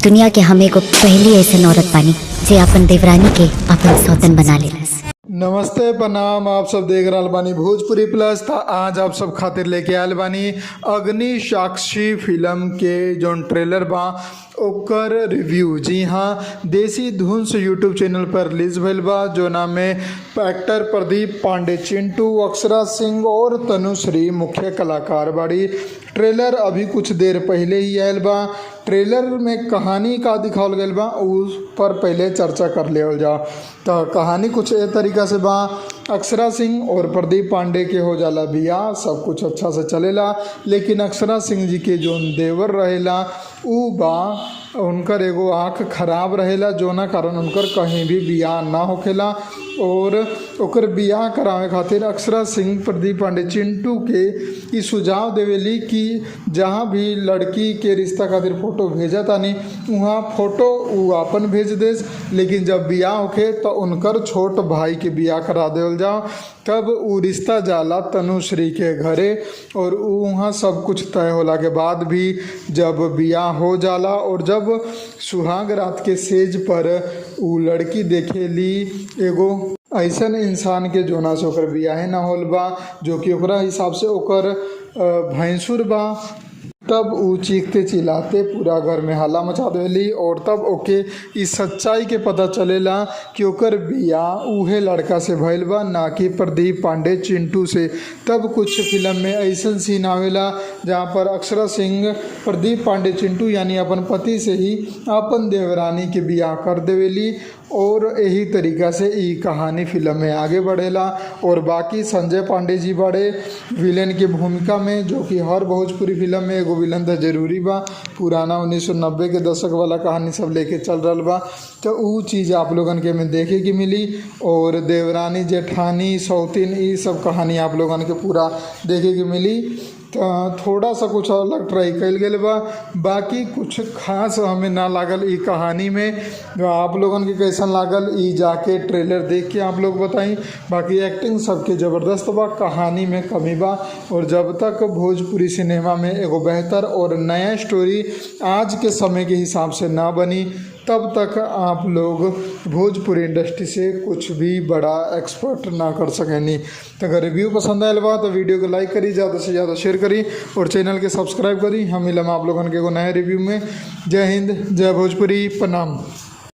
दुनिया के हम एगो पहली ऐसन औरत बानी जे अपन देवरानी के अपन सौतन बना लेलस। नमस्ते प्रणाम, आप सब देख रहा बानी भोजपुरी प्लस। था आज आप सब खातिर लेके आयल बानी अग्नि साक्षी फिल्म के जोन ट्रेलर बा ओकर रिव्यू। जी हाँ, देसी धुंस यूट्यूब चैनल पर रिलीज भइल बा। जो नाम में एक्टर प्रदीप पांडे, चिंटू, अक्षरा सिंह और तनुश्री मुख्य कलाकार बाड़ी। ट्रेलर अभी कुछ देर पहले ही आयल बा। ट्रेलर में कहानी का दिखावल गया बा उस पर पहले चर्चा कर लेवल जा। तो कहानी कुछ ए तरीका से बा, अक्षरा सिंह और प्रदीप पांडे के हो जाला बियाह, सब कुछ अच्छा से चलेला। लेकिन अक्षरा सिंह जी के जोन देवर रहेला उ बा उनकर एगो आँख खराब रहेला, जोना कारण उनकर कहीं भी बियाह ना होखेला। और ओकर बियाह करावे खातिर अक्षरा सिंह प्रदीप पांडे चिंटू के ई सुझाव देवेली कि जहाँ भी लड़की के रिश्ता खातिर फ़ोटो भेजा तानी वहाँ फ़ोटो उ आपन भेज देस, लेकिन जब बियाह होखे तो उनकर छोट भाई के बियाह करा देवल जाओ। तब उ रिश्ता जाला तनुश्री के घरे और वहाँ सब कुछ तय होला के बाद भी जब बियाह हो जाला और जब सुहाग रात के सेज पर उ लड़की देखेली एगो ऐसन इंसान के जोना से ओकर बियाहे ना होल बा, जो कि ओकरा हिसाब से ओकर भैंसुर बा। तब उ चीखते चिल्लाते पूरा घर में हल्ला मचा देली और तब ओके इस सच्चाई के पता चलेला कि ओकर बियाह उहे लड़का से भइल बा, ना कि प्रदीप पांडे चिंटू से। तब कुछ फिल्म में ऐसन सीन आवेला जहाँ पर अक्षरा सिंह प्रदीप पांडे चिंटू यानी अपन पति से ही अपन देवरानी के बियाह कर देवेली और यही तरीका से ई कहानी फिल्म में आगे बढ़ेला। और बाकी संजय पांडे जी बड़े विलेन की भूमिका में, जो कि हर भोजपुरी फिल्म में एगो विलन तो जरूरी बा। पुराना 1990 के दशक वाला कहानी सब लेके चल रहा बा, तो उ चीज़ आप लोगन के में देखे की मिली। और देवरानी जेठानी सौतीन ई सब कहानी आप लोगन के पूरा देखे की मिली। तो थोड़ा सा कुछ अलग ट्राई कल गया बा, बाकी कुछ खास हमें ना लागल ई कहानी में। आप लोगन के कैसन लागल ई जाके ट्रेलर देख के आप लोग बताई। बाकी एक्टिंग सबके ज़बरदस्त बा, कहानी में कमी बा। और जब तक भोजपुरी सिनेमा में एगो बेहतर और नया स्टोरी आज के समय के हिसाब से ना बनी, तब तक आप लोग भोजपुरी इंडस्ट्री से कुछ भी बड़ा एक्सपर्ट ना कर सकेनी। तो अगर रिव्यू पसंद आयल बा तो वीडियो को लाइक करी, ज़्यादा से ज़्यादा शेयर करी और चैनल के सब्सक्राइब करी। हम मिलम आप लोगन के एगो नया रिव्यू में। जय हिंद, जय भोजपुरी, प्रणाम।